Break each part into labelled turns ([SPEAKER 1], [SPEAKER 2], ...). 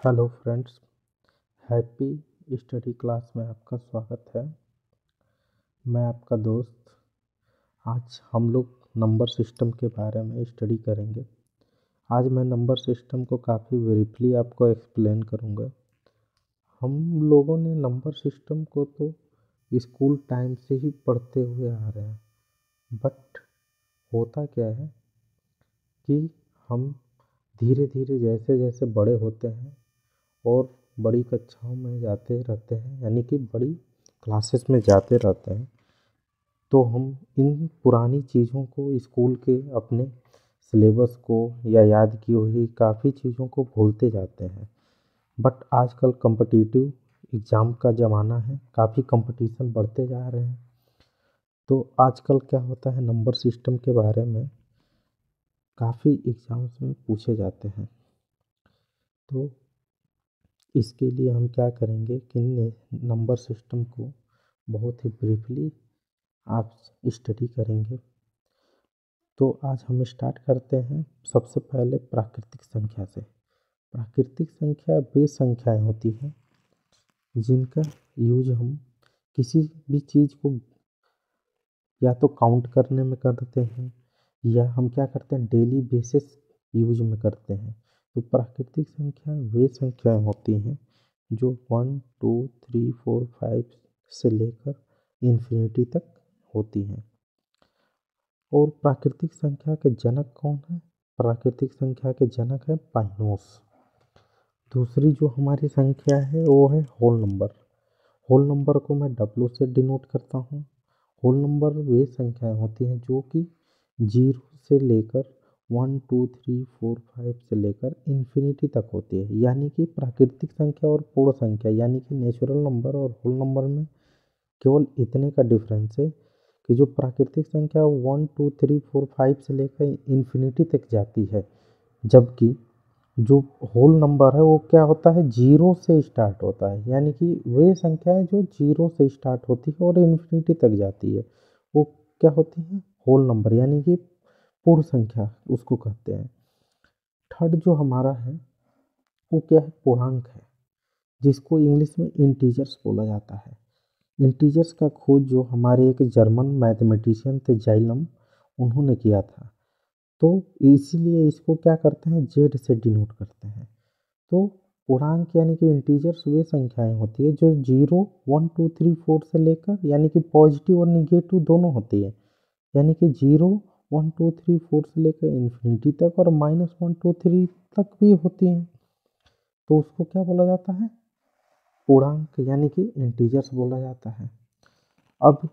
[SPEAKER 1] Hello friends, happy study class में आपका स्वागत है। मैं आपका दोस्त। आज हम लोग नंबर सिस्टम के बारे में स्टडी करेंगे। आज मैं नंबर सिस्टम को काफ़ी ब्रीफली आपको एक्सप्लेन करूँगा। हम लोगों ने नंबर सिस्टम को तो स्कूल टाइम से ही पढ़ते हुए आ रहे हैं, बट होता क्या है कि हम धीरे धीरे जैसे जैसे बड़े होते हैं और बड़ी कक्षाओं में जाते रहते हैं, यानी कि बड़ी क्लासेस में जाते रहते हैं, तो हम इन पुरानी चीज़ों को, स्कूल के अपने सिलेबस को या याद की हुई काफ़ी चीज़ों को भूलते जाते हैं। बट आजकल कॉम्पिटिटिव एग्ज़ाम का ज़माना है, काफ़ी कंपटीशन बढ़ते जा रहे हैं। तो आजकल क्या होता है, नंबर सिस्टम के बारे में काफ़ी एग्ज़ाम्स में पूछे जाते हैं। तो इसके लिए हम क्या करेंगे कि नंबर सिस्टम को बहुत ही ब्रीफली आप स्टडी करेंगे। तो आज हम स्टार्ट करते हैं सबसे पहले प्राकृतिक संख्या से। प्राकृतिक संख्या वे संख्याएं होती हैं जिनका यूज हम किसी भी चीज़ को या तो काउंट करने में करते हैं या हम क्या करते हैं डेली बेसिस यूज में करते हैं। तो प्राकृतिक संख्या वे संख्याएं होती हैं जो 1 2 3 4 5 से लेकर इन्फिनिटी तक होती हैं। और प्राकृतिक संख्या के जनक कौन है? प्राकृतिक संख्या के जनक है बाइनोम्स। दूसरी जो हमारी संख्या है वो है होल नंबर। होल नंबर को मैं W से डिनोट करता हूँ। होल नंबर वे संख्याएं होती हैं जो कि 0 से लेकर 1 2 3 4 5 से लेकर इन्फिनिटी तक होती है। यानी कि प्राकृतिक संख्या और पूर्ण संख्या यानी कि नेचुरल नंबर और होल नंबर में केवल इतने का डिफरेंस है कि जो प्राकृतिक संख्या 1 2 3 4 5 से लेकर इन्फिनिटी तक जाती है, जबकि जो होल नंबर है वो क्या होता है, 0 से स्टार्ट होता है। यानी कि वे संख्याएं जो 0 से स्टार्ट होती है और इन्फिनिटी तक जाती है वो क्या होती है, होल नंबर, यानी कि पूर्ण संख्या उसको कहते हैं। थर्ड जो हमारा है वो क्या है, पूर्णांक है, जिसको इंग्लिश में इंटीजर्स बोला जाता है। इंटीजर्स का खोज जो हमारे एक जर्मन मैथमेटिशियन थे जाइलम, उन्होंने किया था। तो इसीलिए इसको क्या करते हैं, जेड से डिनोट करते हैं। तो पूर्णांक यानी कि इंटीजर्स वे संख्याएं होती है जो 0 1 2 3 4 से लेकर, यानी कि पॉजिटिव और निगेटिव दोनों होती है। यानी कि 0 1 2 3 4 से लेकर इन्फिनिटी तक और -1 2 3 तक भी होती हैं। तो उसको क्या बोला जाता है, पूर्णांक यानी कि इंटीजर्स बोला जाता है। अब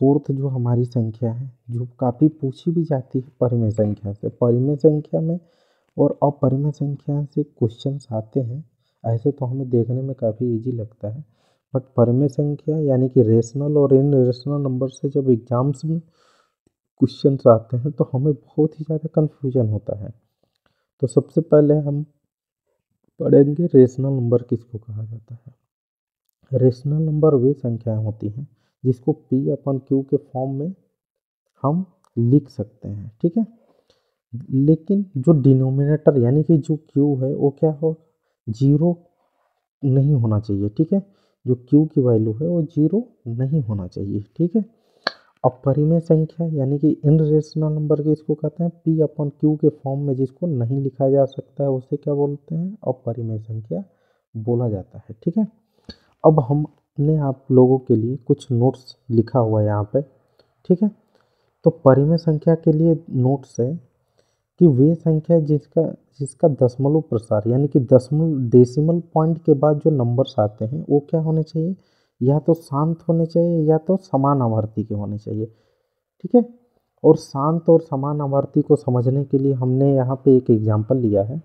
[SPEAKER 1] फोर्थ जो हमारी संख्या है जो काफ़ी पूछी भी जाती है परिमेय संख्या से, परिमेय संख्या में और अपरिमेय संख्या से क्वेश्चंस आते हैं। ऐसे तो हमें देखने में काफ़ी इजी लगता है, बट परिमेय संख्या यानी कि रेशनल और इनरेशनल नंबर से जब एग्जाम्स में क्वेश्चंस आते हैं तो हमें बहुत ही ज़्यादा कन्फ्यूजन होता है। तो सबसे पहले हम पढ़ेंगे रेशनल नंबर किसको कहा जाता है। रेशनल नंबर वे संख्याएं होती हैं जिसको P/Q के फॉर्म में हम लिख सकते हैं, ठीक है। लेकिन जो डिनोमिनेटर यानी कि जो Q है वो क्या हो, 0 नहीं होना चाहिए, ठीक है। जो Q की वैल्यू है वो 0 नहीं होना चाहिए, ठीक है। अपरिमेय संख्या यानी कि इनरेशनल नंबर के इसको कहते हैं P/Q के फॉर्म में जिसको नहीं लिखा जा सकता है उसे क्या बोलते हैं, अपरिमेय संख्या बोला जाता है, ठीक है। अब हमने आप लोगों के लिए कुछ नोट्स लिखा हुआ है यहाँ पे, ठीक है। तो परिमेय संख्या के लिए नोट्स है कि वे संख्या जिसका जिसका दशमलव प्रसार यानी कि डेसिमल पॉइंट के बाद जो नंबर्स आते हैं वो क्या होने चाहिए, या तो शांत होने चाहिए या तो समान आवर्ती के होने चाहिए, ठीक है। और शांत और समान आवर्ती को समझने के लिए हमने यहाँ पे एक एग्जांपल लिया है,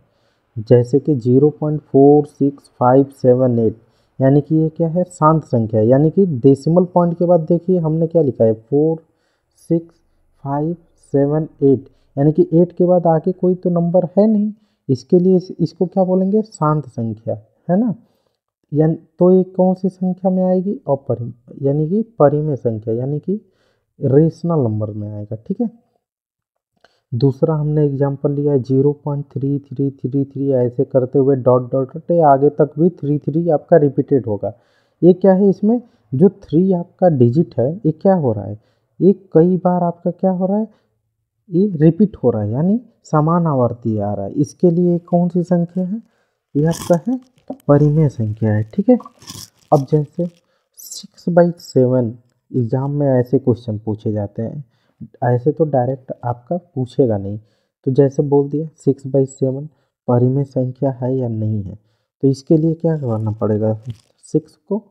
[SPEAKER 1] जैसे कि 0.46578, यानी कि ये क्या है, शांत संख्या है। यानी कि डेसिमल पॉइंट के बाद देखिए हमने क्या लिखा है, 46578, यानी कि 8 के बाद आगे कोई तो नंबर है नहीं। इसके लिए इसको क्या बोलेंगे, शांत संख्या, है ना। यानी तो ये कौन सी संख्या में आएगी, अपरिमेय यानी कि परिमेय संख्या यानी कि रेशनल नंबर में आएगा, ठीक है। दूसरा हमने एग्जांपल लिया है 0.3333 ऐसे करते हुए डॉट डॉट डॉट आगे तक भी 33 आपका रिपीटेड होगा। ये क्या है, इसमें जो 3 आपका डिजिट है ये क्या हो रहा है, ये कई बार आपका क्या हो रहा है, ये रिपीट हो रहा है यानी समान आवर्ती आ रहा है। इसके लिए कौन सी संख्या है, ये आपका है परिमेय संख्या है। ठीक है, अब जैसे 6/7 एग्जाम में ऐसे क्वेश्चन पूछे जाते हैं, ऐसे तो डायरेक्ट आपका पूछेगा नहीं, तो जैसे बोल दिया 6/7 परिमेय संख्या है या नहीं है, तो इसके लिए क्या करना पड़ेगा, 6 को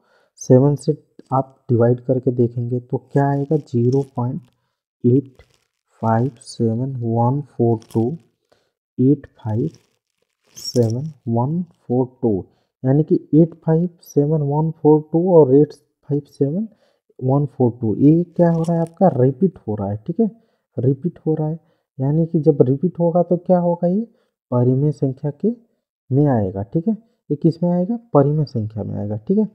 [SPEAKER 1] 7 से आप डिवाइड करके देखेंगे तो क्या आएगा, 0.857142 यानी कि 857142 और 857142 ये क्या हो रहा है, आपका रिपीट हो रहा है। ठीक है, रिपीट हो रहा है यानी कि जब रिपीट होगा तो क्या होगा, ये परिमेय संख्या के में आएगा। ठीक है, ये किस में आएगा, परिमेय संख्या में आएगा। ठीक है,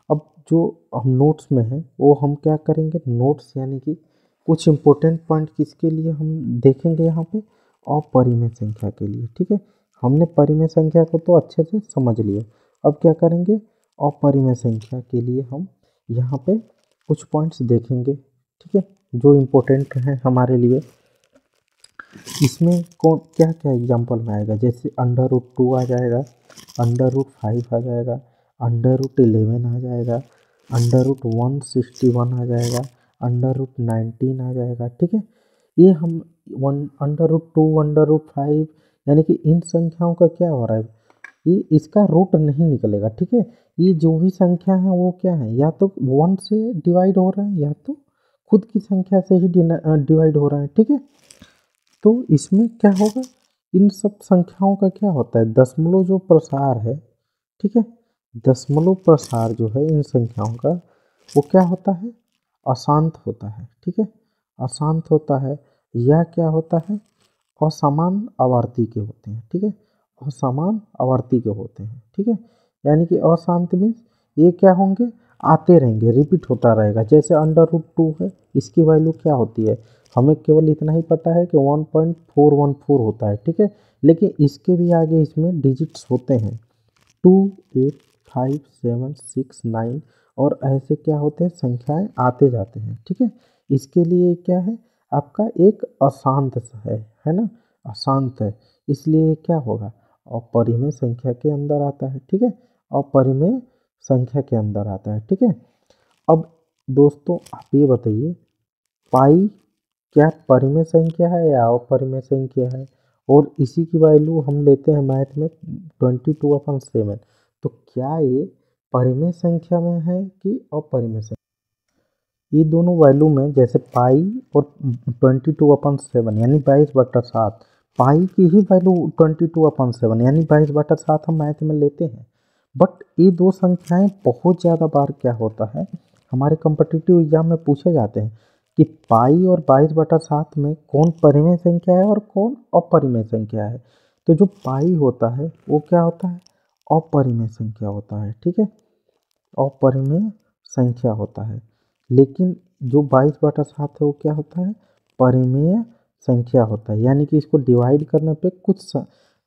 [SPEAKER 1] अब जो हम नोट्स में है वो हम क्या करेंगे, नोट्स यानी कि कुछ इंपॉर्टेंट पॉइंट किसके लिए हम देखेंगे यहाँ पे, अपरिमेय संख्या के लिए। ठीक है, हमने परिमेय संख्या को तो अच्छे से समझ लिया, अब क्या करेंगे, अपरिमेय संख्या के लिए हम यहाँ पे कुछ पॉइंट्स देखेंगे। ठीक है, जो इम्पोर्टेंट हैं हमारे लिए। इसमें कौन क्या क्या एग्जांपल में आएगा, जैसे √2 आ जाएगा, √5 आ जाएगा, √11 आ जाएगा, √161 आ जाएगा, √19 आ जाएगा। ठीक है, ये हम √2 √5 यानी कि इन संख्याओं का क्या हो रहा है, ये इसका रूट नहीं निकलेगा। ठीक है, ये जो भी संख्या है वो क्या है, या तो 1 से डिवाइड हो रहा है या तो खुद की संख्या से ही डिवाइड हो रहा है। ठीक है, तो इसमें क्या होगा, इन सब संख्याओं का क्या होता है, दशमलव जो प्रसार है। ठीक है, दशमलव प्रसार जो है इन संख्याओं का वो क्या होता है, अशांत होता है। ठीक है, अशांत होता है या क्या होता है, असमान आवर्ती के होते हैं। ठीक है, असमान आवर्ती के होते हैं। ठीक है, यानी कि अशांत मीन्स ये क्या होंगे, आते रहेंगे, रिपीट होता रहेगा। जैसे √2 है, इसकी वैल्यू क्या होती है, हमें केवल इतना ही पता है कि 1.414 होता है। ठीक है, लेकिन इसके भी आगे इसमें डिजिट्स होते हैं 2 8 5 7 6 9 और ऐसे क्या होते हैं, संख्याएं आते जाते हैं। ठीक है, इसके लिए क्या है, आपका एक अशांत है ना, अशांत है, इसलिए क्या होगा, अपरिमेय संख्या के अंदर आता है। ठीक है, अपरिमेय संख्या के अंदर आता है। ठीक है, अब दोस्तों आप ये बताइए, पाई क्या परिमेय संख्या है या अपरिमेय संख्या है, और इसी की वैल्यू हम लेते हैं मैथ में 22/7, तो क्या ये परिमेय संख्या में है कि अपरिमेय संख्या, ये दोनों वैल्यू में जैसे पाई और 22/7 यानी 22/7, पाई की ही वैल्यू 22/7 यानी 22/7 हम मैथ में लेते हैं। बट ये दो संख्याएं बहुत ज़्यादा बार क्या होता है, हमारे कॉम्पिटिटिव एग्जाम में पूछे जाते हैं कि पाई और 22/7 में कौन परिमेय संख्या है और कौन अपरिमेय संख्या है। तो जो पाई होता है वो क्या होता है, अपरिमेय संख्या होता है। ठीक है, अपरिमेय संख्या होता है, लेकिन जो 22/7 है वो क्या होता है, परिमेय संख्या होता है। यानी कि इसको डिवाइड करने पे कुछ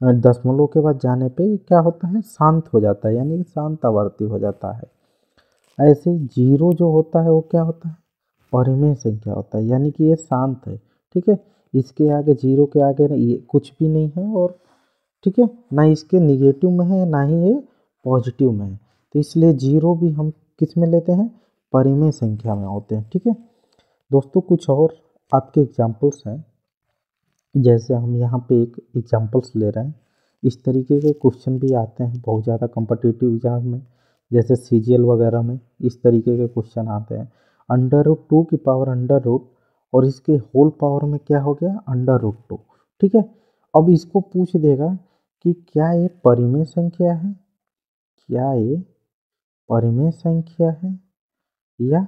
[SPEAKER 1] दशमलव के बाद जाने पे क्या होता है, शांत हो जाता है, यानी कि शांत आवर्ती हो जाता है। ऐसे जीरो जो होता है वो क्या होता है, परिमेय संख्या होता है, यानी कि ये शांत है। ठीक है, इसके आगे जीरो के आगे ये कुछ भी नहीं है, और ठीक है ना इसके निगेटिव में है ना ही ये पॉजिटिव में है, तो इसलिए जीरो भी हम किस में लेते हैं, परिमेय संख्या में होते हैं। ठीक है दोस्तों, कुछ और आपके एग्जाम्पल्स हैं, जैसे हम यहाँ पे एक एग्जाम्पल्स ले रहे हैं, इस तरीके के क्वेश्चन भी आते हैं बहुत ज़्यादा कॉम्पिटिटिव एग्जाम में, जैसे CGL वगैरह में इस तरीके के क्वेश्चन आते हैं। √2 की पावर अंडर रूट और इसके होल पावर में क्या हो गया, √2। ठीक है, अब इसको पूछ देगा कि क्या ये परिमेय संख्या है, क्या ये परिमेय संख्या है या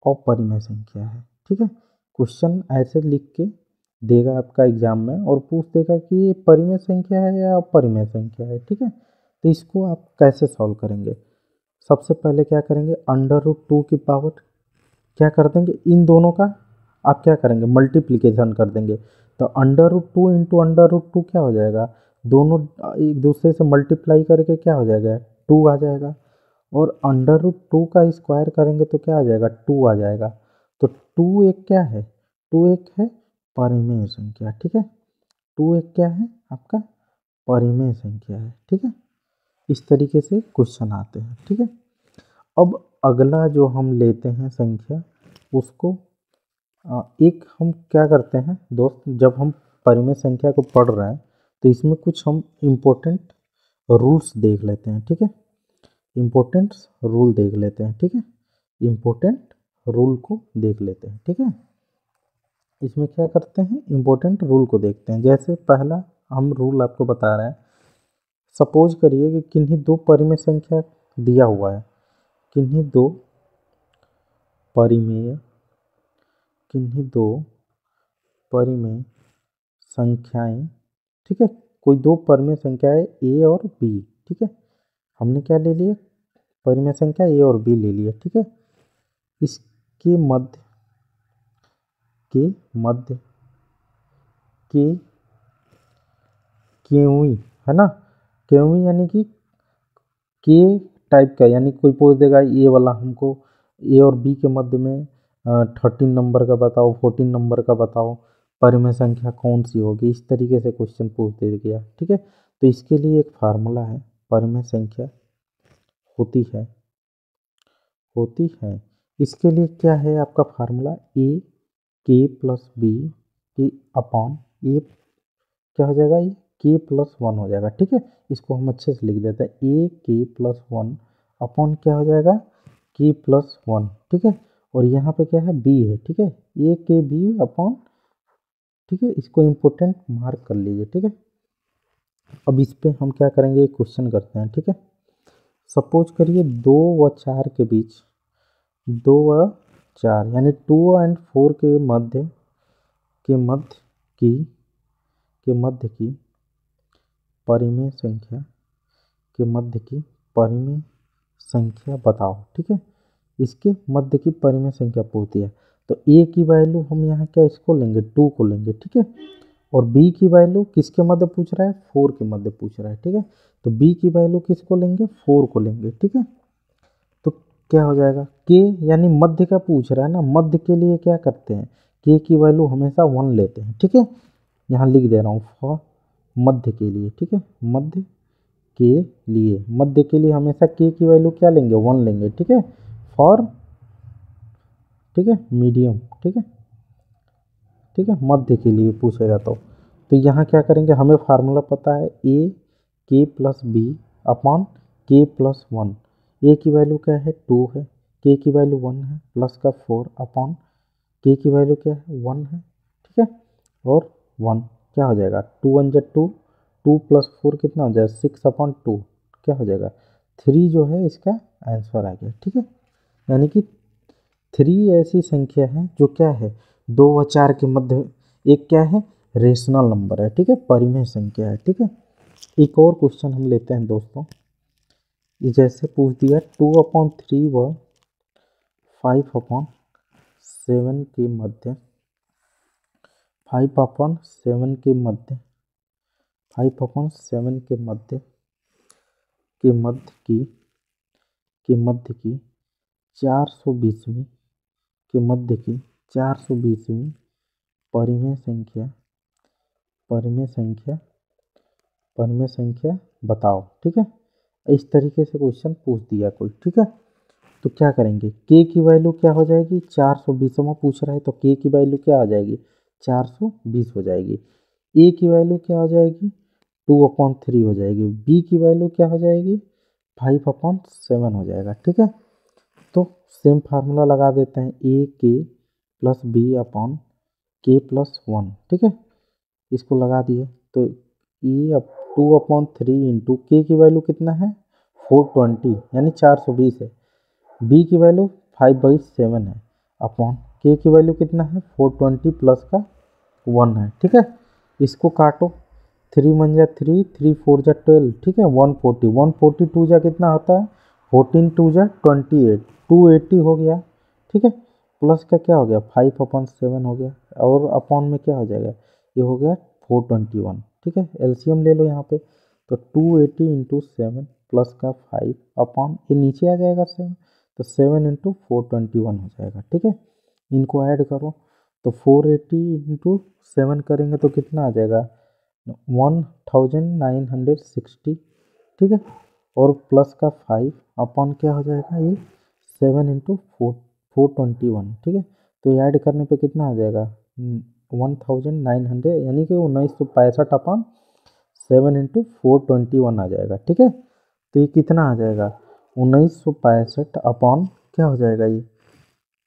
[SPEAKER 1] अपरिमेय संख्या है। ठीक है, क्वेश्चन ऐसे लिख के देगा आपका एग्जाम में और पूछ देगा कि ये परिमेय संख्या है या अपरिमेय संख्या है। ठीक है, तो इसको आप कैसे सॉल्व करेंगे, सबसे पहले क्या करेंगे, √2 की पावर क्या कर देंगे, इन दोनों का आप क्या करेंगे, मल्टीप्लिकेशन कर देंगे। तो √2 इंटू √2 क्या हो जाएगा, दोनों एक दूसरे से मल्टीप्लाई करके क्या हो जाएगा, 2 आ जाएगा। और √2 का स्क्वायर करेंगे तो क्या आ जाएगा, 2 आ जाएगा। तो 2 एक क्या है, 2 एक है परिमेय संख्या, ठीक है। 2 एक क्या है आपका, परिमेय संख्या है, ठीक है। इस तरीके से क्वेश्चन आते हैं, ठीक है। अब अगला जो हम लेते हैं संख्या, उसको एक हम क्या करते हैं दोस्त, जब हम परिमेय संख्या को पढ़ रहे हैं तो इसमें कुछ हम इम्पोर्टेंट रूल्स देख लेते हैं, ठीक है। इम्पोर्टेंट रूल देख लेते हैं, ठीक है। इम्पोर्टेंट रूल को देख लेते हैं, ठीक है। इसमें क्या करते हैं, इम्पोर्टेंट रूल को देखते हैं। जैसे पहला हम रूल आपको बता रहे हैं, सपोज करिए कि किन्हीं दो परिमेय संख्या दिया हुआ है, किन्हीं दो परिमेय संख्याएं, ठीक है। कोई दो परिमेय संख्याएं ए और बी, ठीक है। हमने क्या ले लिया, परिमेय संख्या ए और बी ले लिया, ठीक है। इसके मध्य के केवी है ना, केवी यानी कि के टाइप का, यानी कोई पूछ देगा ये वाला हमको ए और बी के मध्य में 13 नंबर का बताओ, 14 नंबर का बताओ, परिमेय संख्या कौन सी होगी, इस तरीके से क्वेश्चन पूछ दे गया, ठीक है। तो इसके लिए एक फार्मूला है, परिमेय संख्या होती है। इसके लिए क्या है आपका फार्मूला, ए के प्लस बी की अपॉन ए, क्या हो जाएगा, ये के प्लस 1 हो जाएगा, ठीक है। इसको हम अच्छे से लिख देते हैं, ए के प्लस 1 अपॉन क्या हो जाएगा, के प्लस 1, ठीक है। और यहाँ पे क्या है, बी है, ठीक है, ए के बी अपॉन, ठीक है। इसको इम्पोर्टेंट मार्क कर लीजिए, ठीक है। अब इस पे हम क्या करेंगे, क्वेश्चन करते हैं, ठीक है। सपोज करिए 2 व 4 के बीच, 2 व 4 यानी 2 एंड 4 के मध्य की परिमेय संख्या बताओ, ठीक है। इसके मध्य की परिमेय संख्या पूछती है। तो ए की वैल्यू हम यहाँ क्या इसको लेंगे, 2 को लेंगे, ठीक है। और बी की वैल्यू किसके मध्य पूछ रहा है, 4 के मध्य पूछ रहा है, ठीक है। तो बी की वैल्यू किसको लेंगे, 4 को लेंगे, ठीक है। तो क्या हो जाएगा, के यानी मध्य का पूछ रहा है ना, मध्य के लिए क्या करते हैं, के की वैल्यू हमेशा 1 लेते हैं, ठीक है। यहाँ लिख दे रहा हूँ फॉर मध्य के लिए, ठीक है। मध्य के लिए हमेशा के की वैल्यू क्या लेंगे, 1 लेंगे, ठीक है। फॉर, ठीक है, मीडियम, ठीक है, ठीक है, मध्य के लिए पूछेगा तो यहाँ क्या करेंगे, हमें फार्मूला पता है, ए के प्लस बी अपॉन के प्लस 1। ए की वैल्यू क्या है, 2 है, के की वैल्यू 1 है, प्लस का 4 अपॉन के की वैल्यू क्या है, 1 है, ठीक है। और 1 क्या हो जाएगा, 2 1 जा 2, 2 प्लस 4 कितना हो जाएगा, 6 अपॉन 2 क्या हो जाएगा, 3 जो है इसका आंसर आ गया, ठीक है। यानी कि 3 ऐसी संख्या है जो क्या है, 2 व 4 के मध्य एक क्या है, रेशनल नंबर है, ठीक है, परिमेय संख्या है, ठीक है। एक और क्वेश्चन हम लेते हैं दोस्तों, जैसे पूछ दिया 2/3 व 5/7 के मध्य, 5/7 के मध्य, 5/7 के मध्य की 420वीं के मध्य की 420वीं परिमेय संख्या बताओ, ठीक है। इस तरीके से क्वेश्चन पूछ दिया कोई, ठीक है। तो क्या करेंगे, के की वैल्यू क्या हो जाएगी, 420वां पूछ रहा है तो के की वैल्यू क्या आ जाएगी, 420 हो जाएगी। ए की वैल्यू क्या हो जाएगी, 2/3 हो जाएगी। बी की वैल्यू क्या हो जाएगी, 5/7 हो जाएगा, ठीक है। तो सेम फार्मूला लगा देते हैं, ए के प्लस बी अपॉन के प्लस 1, ठीक है। इसको लगा दिए तो ई 2/3 इंटू के की वैल्यू कितना है, 420 यानी 420 है। बी की वैल्यू 5/7 है अपॉन के की वैल्यू कितना है, 420 प्लस का 1 है, ठीक है। इसको काटो, 3 1 जा 3, 3 4 जा 12, ठीक है। 140, 142 जा कितना होता है, 14 2 जा 28, 280 हो गया, ठीक है। प्लस का क्या हो गया, 5/7 हो गया, और अपॉन में क्या हो जाएगा, ये हो गया 421, ठीक है। एलसीएम ले लो यहाँ पे, तो 280 इंटू 7 प्लस का 5 अपॉन ये नीचे आ जाएगा 7, तो 7 इंटू 421 हो जाएगा, ठीक है। इनको ऐड करो तो 480 इंटू 7 करेंगे तो कितना आ जाएगा 1960, ठीक है। और प्लस का 5 अपॉन क्या हो जाएगा ये 7 इंटू 421, ठीक है। तो ये ऐड करने पे कितना आ जाएगा 1900, यानी कि 1965 अपॉन 7 इंटू 421 आ जाएगा, ठीक है। तो ये कितना आ जाएगा 1965 अपॉन क्या हो जाएगा ये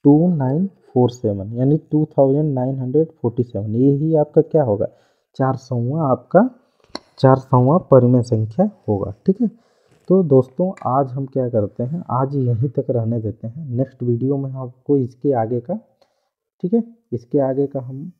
[SPEAKER 1] 2947, यानी 2947, यही आपका क्या होगा 400वां, आपका 400वां परिमेय संख्या होगा, ठीक है। तो दोस्तों आज हम क्या करते हैं, आज यहीं तक रहने देते हैं। नेक्स्ट वीडियो में आपको इसके आगे का, ठीक है, इसके आगे का हम